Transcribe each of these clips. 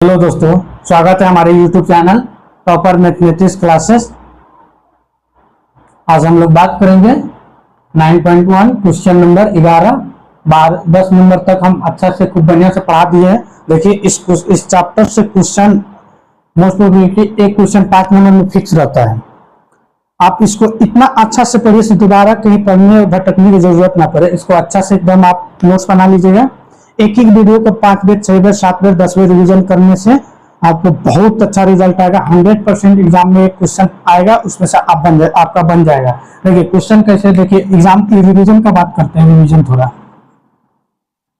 Hello दोस्तों, स्वागत है हमारे YouTube channel topper mathematics classes. आज हम लोग बात करेंगे 9.1 क्वेश्चन नंबर 11 10 नंबर तक हम अच्छा से खूब बढ़िया से पढ़ा दिए हैं। देखिए इस चैप्टर से क्वेश्चन मोस्ट प्रोबेबिलिटी एक क्वेश्चन 5 नंबर में फिक्स रहता है। आप इसको इतना अच्छा से पढ़िए से दोबारा कहीं पढ़ने भटकने की जरूरत ना पड़े। इसको अच्छा से एकदम आप नोट्स बना लीजिएगा। एक एक वीडियो को 5 बार 6 बार 7 बार 10 बार रिवीजन करने से आपको बहुत अच्छा रिजल्ट आएगा। 100% एग्जाम में एक क्वेश्चन आएगा, उसमें से आपका बन जाएगा। देखिए क्वेश्चन कैसे, देखिए एग्जाम की रिवीजन का बात करते हैं। रिवीजन थोड़ा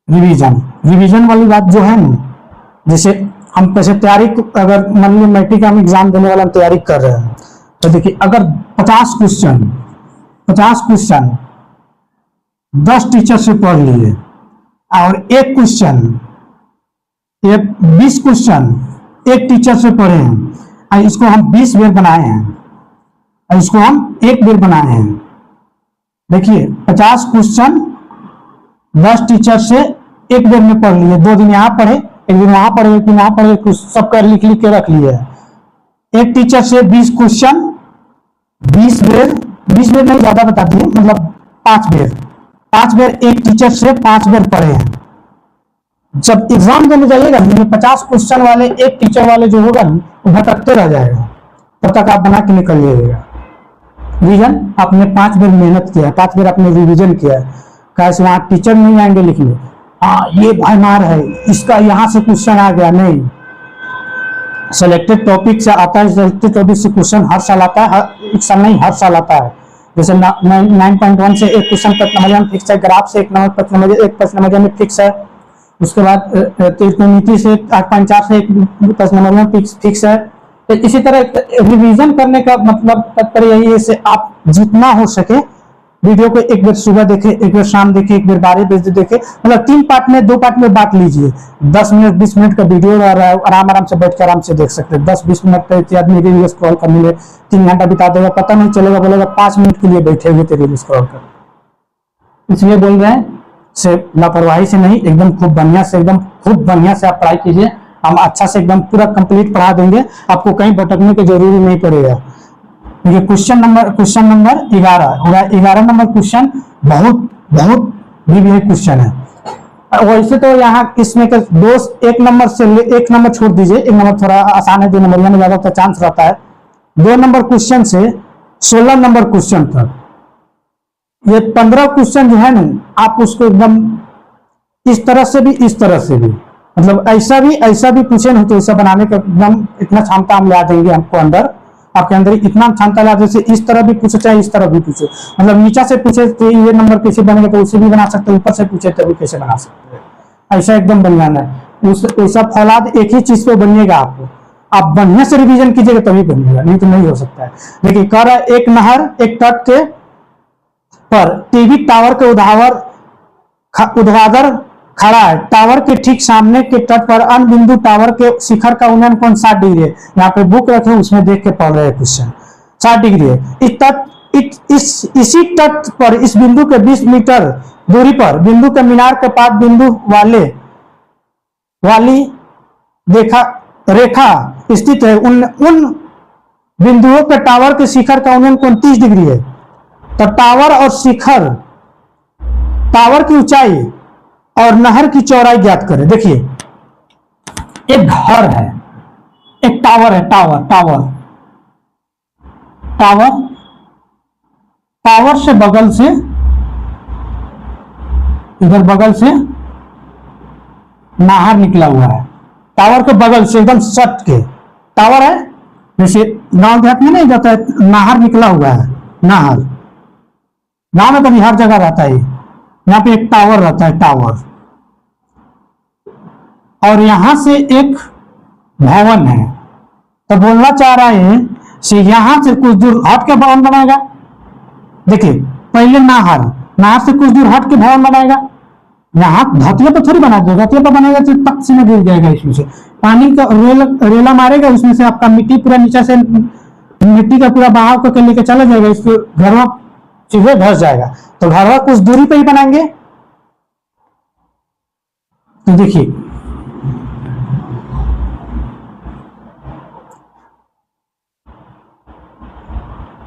रिवीजन वाली बात जो है ना, जैसे हम कैसे तैयारी, अगर मान ली मैट्रिक हम एग्जाम देने वाला तैयारी कर रहे हैं तो देखिए अगर 50 क्वेश्चन 10 टीचर से पढ़ लिए और एक क्वेश्चन 20 क्वेश्चन एक टीचर से पढ़े हैं और इसको हम 20 बार बनाए हैं और इसको हम एक बार बनाए हैं। देखिए 50 क्वेश्चन 10 टीचर से एक बार में पढ़ लिए, 2 दिन यहाँ पढ़े, एक दिन वहां पढ़े, एक दिन वहां पढ़े, सब कर लिख के रख लिए। एक टीचर से 20 क्वेश्चन 20 बार नहीं, ज्यादा बता दिए, मतलब 5 बार एक टीचर से 5 बार पढ़े हैं। जब एग्जाम देने जाइएगा 50 क्वेश्चन वाले एक टीचर वाले जो होगा वो भटकते रह जाएगा, तब तक आप बना के निकल जाइएगा। रिवीजन आपने 5 बार मेहनत किया, 5 बार आपने रिवीजन किया, कैसे वहां टीचर नहीं आएंगे लिखने, हाँ ये भाई मार है, इसका यहां से क्वेश्चन आ गया, नहीं। सिलेक्टेड टॉपिक से आता है, सिलेक्टेड टॉपिक से क्वेश्चन हर साल आता है, एक साल नहीं हर साल आता है। जैसे 9.1 से एक क्वेश्चन प्रश्न में फिक्स है, ग्राफ से एक प्रश्न में फिक्स है, उसके बाद त्रिकोणमिति से 8.4 से एक प्रश्न में फिक्स है। तो इसी तरह रिवीजन करने का मतलब तात्पर्य यही है, आप जितना हो सके वीडियो को एक बार सुबह देखे, एक बार शाम देखे, एक बार 12 बजे देखे, मतलब 3 पार्ट में 2 पार्ट में बांट लीजिए। 10 मिनट 20 मिनट का वीडियो आराम से बैठ कर आराम से देख सकते हैं। 10-20 मिनट पे आदमी रील स्क्रॉल करने में 3 घंटा बिता देगा, पता नहीं चलेगा, बोलेगा 5 मिनट के लिए बैठे हुए थे रील स्क्रॉल कर। इसलिए बोल रहे हैं से लापरवाही से नहीं, एकदम खूब बढ़िया से आप पढ़ाई कीजिए। हम अच्छा से एकदम पूरा कंप्लीट पढ़ा देंगे, आपको कहीं भटकने की जरूरी नहीं पड़ेगा। ये क्वेश्चन नंबर 11 नंबर क्वेश्चन बहुत भी क्वेश्चन है। वैसे तो यहाँ इसमें दोस्त 1 नंबर से 1 नंबर छोड़ दीजिए, 1 नंबर थोड़ा आसान है, 2 नंबर में ज्यादा चांस रहता है। 2 नंबर क्वेश्चन से 16 नंबर क्वेश्चन तक ये 15 क्वेश्चन जो है ना, आप उसको एकदम इस तरह से भी मतलब ऐसा भी पूछे नहीं तो ऐसा बनाने का एकदम इतना क्षमता हम ला देंगे, हमको अंदर आपके अंदर इतना क्षमता ला, जैसे इस तरह भी पूछे चाहे इस तरह भी पूछे, मतलब नीचा से पूछे तो ये नंबर कैसे बनेगा तो उसे भी बना सकते हैं, ऊपर से पूछे तो भी कैसे बना सकते हैं, ऐसा एकदम बन जाना है। ऐसा फौलाद एक ही चीज पे बनिएगा। आपको आप बढ़िया से रिवीजन कीजिएगा तभी बनिएगा, नहीं तो नहीं हो सकता है। देखिए कह रहा है एक नहर एक तट के पर टीवी टावर के ऊर्ध्वाधर खड़ा है, टावर के ठीक सामने के तट पर अन्य बिंदु टावर के शिखर का उन्नयन कोण 60 डिग्री है। यहाँ पे बुक रखे उसमें देख के पढ़ रहे हैं क्वेश्चन। 60 डिग्री है। इसी तट पर इस बिंदु के 20 मीटर दूरी पर बिंदु के मीनार के पास बिंदु वाली रेखा स्थित है। उन बिंदुओं के टावर के शिखर का उन्नयन कोण 30 डिग्री है। तो टावर और शिखर, टावर की ऊंचाई और नहर की चौड़ाई ज्ञात करें। देखिए एक घर है, एक टावर है, टावर से बगल से, इधर बगल से नहर निकला हुआ है। टावर के बगल से एकदम सट के टावर है, जैसे गांव देहात में नहीं जाता है, नहर निकला हुआ है। नहर गांव में तो हर जगह रहता है, यहाँ पे एक टावर रहता है, टावर, और यहां से एक भवन है। तो बोलना चाह रहा है कि यहां से कुछ दूर हट के भवन बनाएगा। देखिए पहले नहर से कुछ दूर हट के भवन बनाएगा। यहाँ धतिया पर थोड़ी बना देगा, धतिया पर बनेगा तो तक से गिर जाएगा, इसमें से पानी का रेला मारेगा, उसमें से आपका मिट्टी पूरा नीचे से मिट्टी का पूरा बहाव करके लेके चला जाएगा, इसको घरवा सीधे धस जाएगा। तो घरवा कुछ दूरी पे ही बनाएंगे। तो देखिए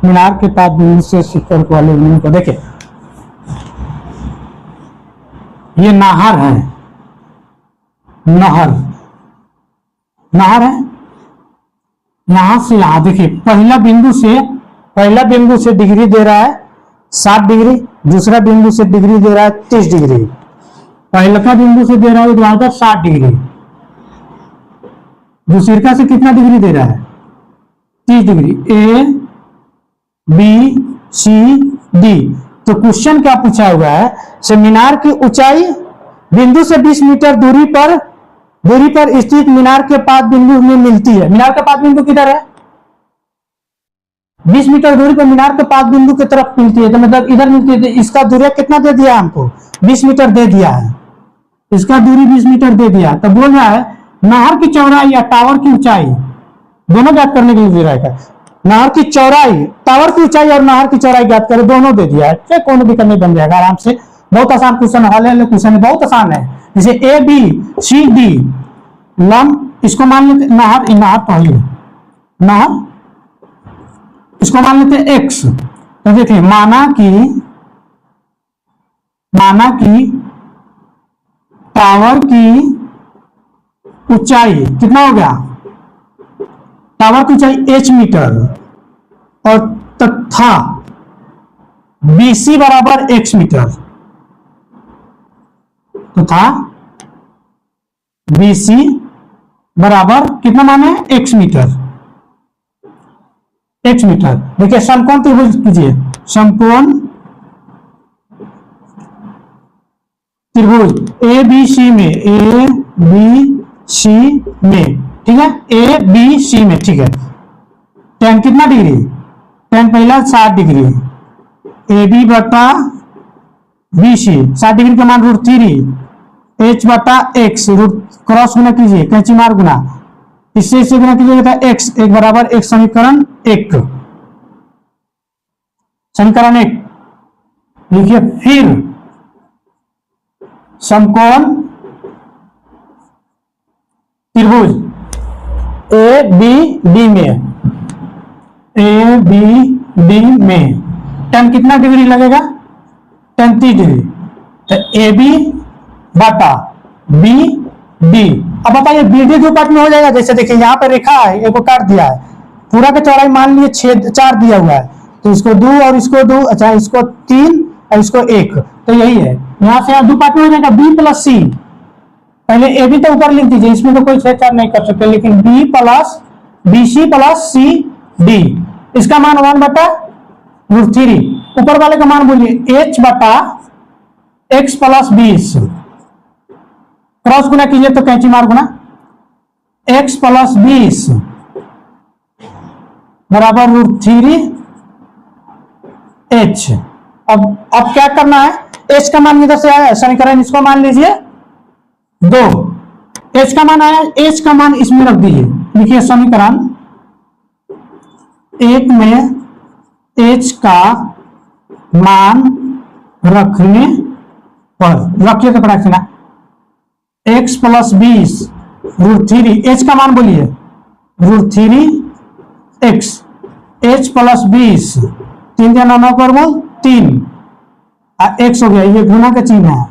मीनार के पास बिंदु से शिखर वाले बिंदु को देखे, ये नहर है, नहर नहर है। यहां से यहां देखिए, पहला बिंदु से डिग्री दे रहा है 60 डिग्री, दूसरा बिंदु से डिग्री दे रहा है 30 डिग्री, पहला का बिंदु से दे रहा है ऊर्ध्वाधर 60 डिग्री, दूसरे से कितना डिग्री दे रहा है 30 degree. A B C D. तो क्वेश्चन क्या पूछा हुआ है, से मीनार की ऊंचाई बिंदु से 20 मीटर दूरी पर स्थित मीनार के पाद बिंदु में मिलती है। मीनार का पाद बिंदु किधर है, 20 मीटर दूरी पर मीनार के पाद बिंदु की तरफ मिलती है, तो मतलब इधर मिलती है। इसका दूरी कितना दे दिया हमको, 20 मीटर दे दिया है, इसका दूरी 20 मीटर दे दिया। तो बोल रहा है नहर की चौड़ाई या टावर की ऊंचाई, दोनों ज्ञात करने के लिए दे रहा है। नहर की चौड़ाई, टावर की ऊंचाई और नहर की चौड़ाई ज्ञात करें, दोनों दे दिया है। कौन भी करने बन जाएगा आराम से, बहुत आसान क्वेश्चन है, क्वेश्चन बहुत आसान है। जैसे ए बी सी डी लंब, इसको मान लेते नहर, तो है नहर, इसको मान लेते एक्स। तो देखिए माना कि टावर की ऊंचाई कितना हो गया, टावर की ऊंचाई h मीटर और तथा BC बराबर x मीटर, तथा BC बराबर कितना माने x मीटर, x मीटर। देखिए समकोण त्रिभुज कीजिए, समकोण त्रिभुज ए बी सी में, ठीक है, ए बी सी में, ठीक है। tan कितना डिग्री, tan पहला 60 डिग्री, ए बी बटा बी सी 60 डिग्री का मान √3 h बटा x, रूट क्रॉस गुना कीजिए, कैंची मार गुना, इससे गुना कीजिएगा तो x, एक बराबर एक, समीकरण 1, समीकरण 1 लिखिए। फिर समकोण त्रिभुज ए बी डी में tan कितना डिग्री लगेगा, tan 30 डिग्री, तो ए बी बटा बी डी। अब बताइए बी डी के पार्ट में हो जाएगा। जैसे देखिए यहाँ पे रेखा है, एक को काट दिया है, पूरा का चौड़ाई मान लिए 4 दिया हुआ है, तो इसको 2 और इसको 2, अच्छा इसको 3 और इसको 1, तो यही है। यहाँ से 2 पार्ट में हो जाएगा बी प्लस सी। पहले ए बी तो ऊपर लिख दीजिए, इसमें तो कोई छेड़छाड़ नहीं कर सकते, लेकिन B plus B C plus C D, इसका मान 1 बटा √3, ऊपर वाले का मान बोलिए h बटा x प्लस 20, क्रॉस गुना कीजिए तो कैंची मार गुना, x प्लस 20 बराबर √3 h। अब क्या करना है, h का मान इधर से आया, समीकरण इसको मान लीजिए 2, h का मान आया, h का मान इसमें रख दीजिए। लिखिए समीकरण 1 में h का मान रखने पर, रखिए तो पढ़ा ना, x प्लस 20 √3, h का मान बोलिए √3x, h प्लस 20, 3 का 9 कर बोल 3, x हो गया, ये गुना का चिन्ह है।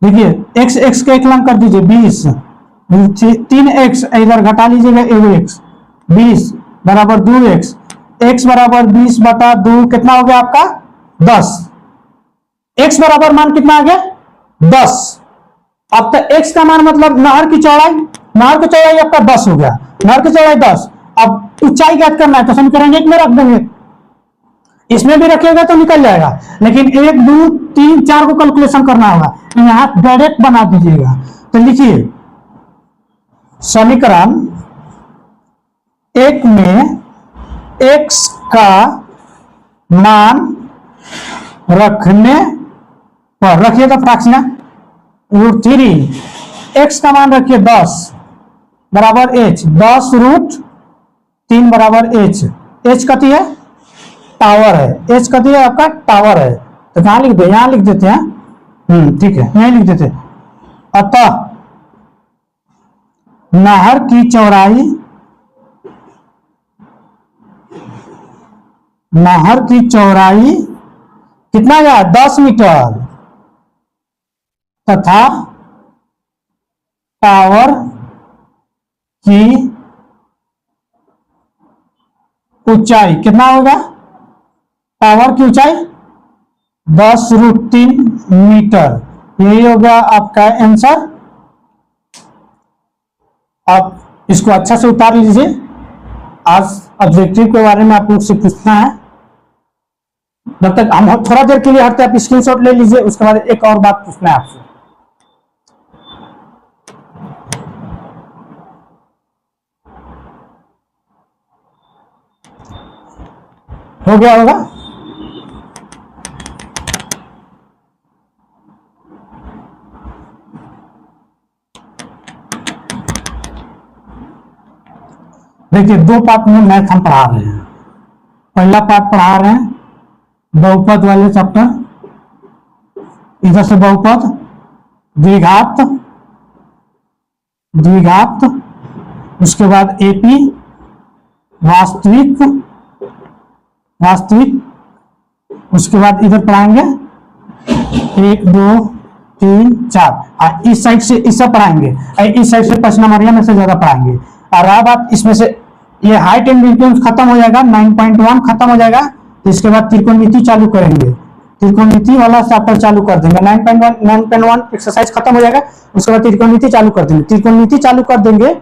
देखिए x का एक लंग कर दीजिए 20, 3x इधर घटा लीजिएगा, एगो x, 20 बराबर 2x, x बराबर 20 बटा 2 कितना हो गया आपका 10, x बराबर मान कितना आ गया 10। अब तो x का मान मतलब नहर की चौड़ाई आपका 10 हो गया, नहर की चौड़ाई 10। अब ऊंचाई ज्ञात करना है तो समीकरण 1 में रख देंगे, इसमें भी रखिएगा तो निकल जाएगा, लेकिन 1 2 3 4 को कैलकुलेशन करना होगा, यहां डायरेक्ट बना दीजिएगा। तो लिखिए समीकरण 1 में x का मान रखने पर, रखिए तो फ्रैक्शन √3, x का मान रखिए 10 बराबर h, 10 √3 बराबर h, h कती है टावर है, h कती है आपका टावर है, तो कहां लिख दे, यहां लिख देते हैं, ठीक है यहां लिख देते। अतः नहर की चौड़ाई नहर की चौड़ाई कितना गया 10 मीटर तथा टावर की ऊंचाई कितना होगा, टावर की ऊंचाई 10√3 मीटर। यही होगा आपका आंसर। आप इसको अच्छा से उतार लीजिए। आज ऑब्जेक्टिव के बारे में आप लोग से पूछना है। जब तक हम थोड़ा देर के लिए हटते हैं, आप स्क्रीनशॉट ले लीजिए। उसके बाद एक और बात पूछना है आपसे। हो गया होगा। देखिए, दो पार्ट में मैथ हम पढ़ा रहे हैं। पहला पार्ट पढ़ा रहे हैं बहुपद वाले चैप्टर। इधर से बहुपद, द्विघात, द्विघात, उसके बाद एपी, वास्तविक, वास्तविक, उसके बाद इधर पढ़ाएंगे 1 2 3 4। इस साइड से इस सब पढ़ाएंगे, इस साइड से 5 नंबर में से ज्यादा पढ़ाएंगे। और अब आप इसमें से ये हाइट एंड डिस्टेंस खत्म हो जाएगा, 9.1 खत्म हो जाएगा। तो इसके बाद त्रिकोणमिति चालू करेंगे, त्रिकोणमिति वाला चैप्टर चालू कर देंगे। 9.1 एक्सरसाइज खत्म हो जाएगा, उसके बाद त्रिकोणमिति चालू कर देंगे। त्रिकोणमिति चालू कर देंगे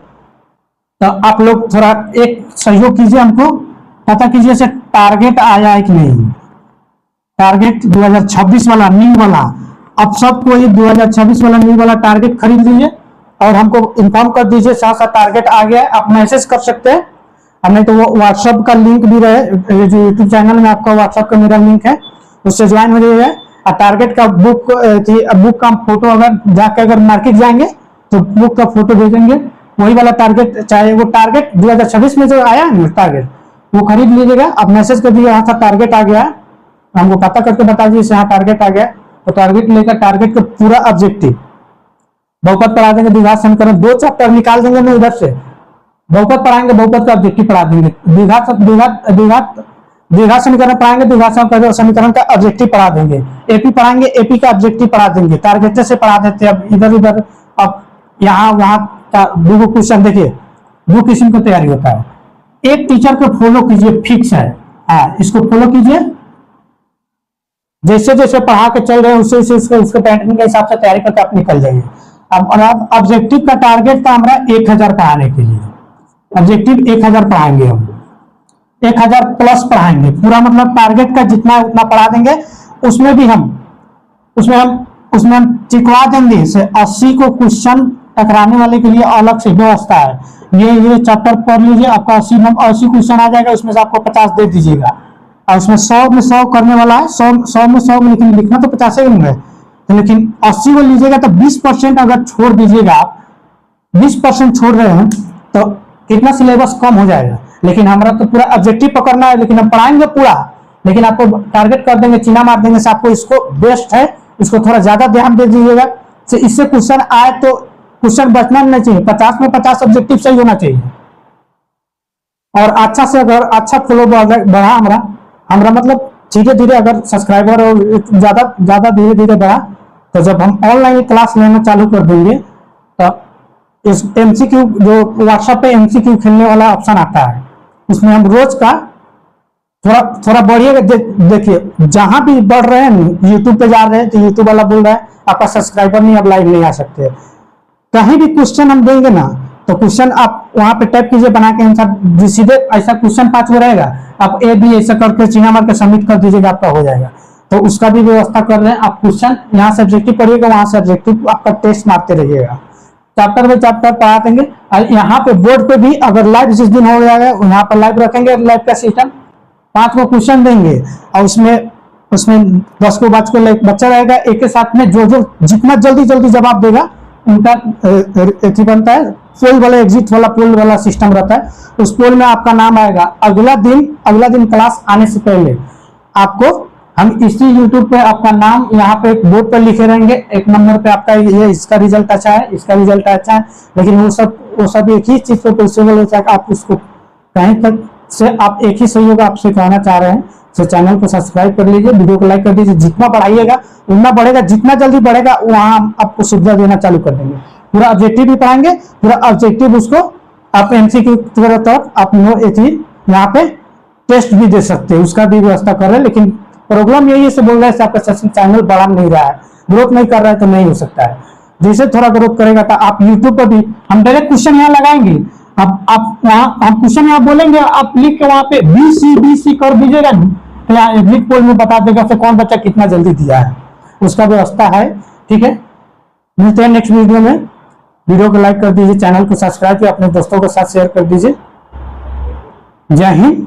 तो आप लोग थोड़ा एक सहयोग कीजिए, हमको पता कीजिए से टारगेट आया है कि नहीं। टारगेट 2026 वाला न्यू वाला, अब सबको ये 2026 वाला न्यू वाला टारगेट खरीद लीजिए और हमको इन्फॉर्म कर दीजिए साथ साथ टारगेट आ गया है। आप मैसेज कर सकते हैं, नहीं तो वो व्हाट्सएप का लिंक भी रहे, जो यूट्यूब चैनल में आपका व्हाट्सएप का मेरा लिंक है, उससे ज्वाइन हो जाइए। और टारगेट का बुक का फोटो अगर जाके अगर मार्केट जाएंगे तो बुक का फोटो भेजेंगे, वही वाला टारगेट, चाहे वो टारगेट 2026 में जो आया है टारगेट वो खरीद लीजिएगा। आप मैसेज कर दीजिए यहाँ था टारगेट आ गया है, हमको पता करके बता दीजिए यहाँ टारगेट आ गया। तो टारगेट लेकर टारगेट का पूरा ऑब्जेक्टिव बहुपद पढ़ा देंगे, द्विघात समीकरण 2 चैप्टर निकाल देंगे मैं इधर से। बहुपद पढ़ाएंगे, बहुपद का ऑब्जेक्टिव पढ़ा देंगे। द्विघात द्विघात द्विघात द्विघात समीकरण पढ़ाएंगे, द्विघात समीकरण का ऑब्जेक्टिव पढ़ा देंगे। एपी पढ़ाएंगे, एपी का ऑब्जेक्टिव पढ़ा देंगे। टारगेट से पढ़ा देते हैं। अब इधर उधर अब यहाँ वहां का दो क्वेश्चन देखिए, दो किस्म की तैयारी होता है। एक टीचर को फॉलो कीजिए, फिक्स है, हाँ इसको फॉलो कीजिए। जैसे जैसे पढ़ा के चल रहे हैं उससे उसके पैटर्न के हिसाब से तैयारी करके आप निकल जाइए। अब ऑब्जेक्टिव का टारगेट था हमारा 1000 पढ़ाने के लिए। ऑब्जेक्टिव 1000 पढ़ाएंगे हम, 1000 प्लस पढ़ाएंगे पूरा, मतलब टारगेट का जितना है उतना पढ़ा देंगे। उसमें हम चिकवा देंगे से 80 को क्वेश्चन टकराने वाले के लिए अलग से व्यवस्था है। ये चैप्टर पढ़ लीजिए, आपका 80 क्वेश्चन आ जाएगा, उसमें से आपको 50 दे दीजिएगा। और उसमें 100 में 100 करने वाला है, 100 में 100 में, लेकिन लिखना तो 50 ही है। तो लेकिन 80 को लीजिएगा तो 20% अगर छोड़ दीजिएगा, आप 20% छोड़ रहे हैं तो कितना सिलेबस कम हो जाएगा। लेकिन हमारा तो पूरा ऑब्जेक्टिव पकड़ना है, लेकिन हम पढ़ाएंगे पूरा, लेकिन आपको टारगेट कर देंगे, चिन्ह मार देंगे से आपको इसको बेस्ट है, इसको थोड़ा ज्यादा ध्यान दे दीजिएगा। इससे क्वेश्चन आए तो क्वेश्चन बचना नहीं चाहिए, 50 में 50 ऑब्जेक्टिव सही होना चाहिए। और अच्छा से अगर अच्छा फ्लो बढ़ा हमारा मतलब धीरे धीरे अगर सब्सक्राइबर और ज्यादा धीरे धीरे बढ़ा, तो जब हम ऑनलाइन क्लास लेना चालू कर देंगे तो इस एमसीक्यू जो व्हाट्सएप पे एमसीक्यू खेलने वाला ऑप्शन आता है, उसमें हम रोज का थोड़ा बढ़िएगा। देखिए जहां भी बढ़ रहे हैं, यूट्यूब पे जा रहे हैं तो यूट्यूब वाला बोल रहा है आपका सब्सक्राइबर नहीं, अब लाइव नहीं आ सकते। कहीं भी क्वेश्चन हम देंगे ना, तो क्वेश्चन आप वहां पे टाइप कीजिए, बना के आंसर सीधे ऐसा क्वेश्चन 5 में रहेगा, आप ए बी ऐसा करके चिन्ह मार के सबमिट कर दीजिएगा, आपका हो जाएगा। तो उसका भी व्यवस्था कर रहे हैं। आप क्वेश्चन यहाँ से ऑब्जेक्टिव पढ़िएगा, वहां से ऑब्जेक्टिव आपका टेस्ट मारते रहिएगा, चैप्टर बाई चैप्टर पढ़ा देंगे। और यहाँ पे बोर्ड पे भी अगर लाइव जिस दिन हो जाएगा यहाँ पर लाइव रखेंगे, लाइव का सिस्टम 5 को क्वेश्चन देंगे और उसमें 10 को बच्चा रहेगा। एक के साथ में जो जितना जल्दी जवाब देगा उनका बनता है पोल वाला, एग्जिट वाला पोल वाला सिस्टम रहता है। उस पोल में आपका नाम आएगा। अगला दिन क्लास आने से पहले आपको हम इसी यूट्यूब पे आपका नाम यहाँ पे बोर्ड पर लिखे रहेंगे, 1 नंबर पे आपका ये इसका रिजल्ट अच्छा है, इसका रिजल्ट अच्छा है। लेकिन वो सब एक ही चीज पे पॉसिबल हो जाएगा। आप उसको कहीं तक से आप एक ही सहयोग आपसे कहना चाह रहे हैं तो चैनल को सब्सक्राइब कर लीजिए, वीडियो को लाइक कर दीजिए। जितना बढ़ाइएगा उतना बढ़ेगा, जितना जल्दी बढ़ेगा वहां आपको सुविधा देना चालू कर देंगे। पूरा ऑब्जेक्टिव भी पढ़ाएंगे, पूरा ऑब्जेक्टिव उसको आप एमसीक्यू की तरह आप यहाँ पे टेस्ट भी दे सकते हैं, उसका भी व्यवस्था कर रहे हैं। लेकिन प्रॉब्लम यही है, बोल रहे हैं आपका चैनल बढ़ा नहीं रहा है, ग्रोथ नहीं कर रहा है, तो नहीं हो सकता है। जैसे थोड़ा ग्रोथ करेगा तो आप यूट्यूब पर भी हम डायरेक्ट क्वेश्चन यहाँ लगाएंगे, आप वहाँ हम क्वेश्चन यहाँ बोलेंगे, आप लिख के वहां पे BC कर दीजिएगा, तो यहाँ एग्जिट पोल में बता देगा फिर कौन बच्चा कितना जल्दी दिया है, उसका व्यवस्था है। ठीक है, मिलते हैं नेक्स्ट वीडियो में। वीडियो को लाइक कर दीजिए, चैनल को सब्सक्राइब किया, अपने दोस्तों के साथ शेयर कर दीजिए। जय हिंद,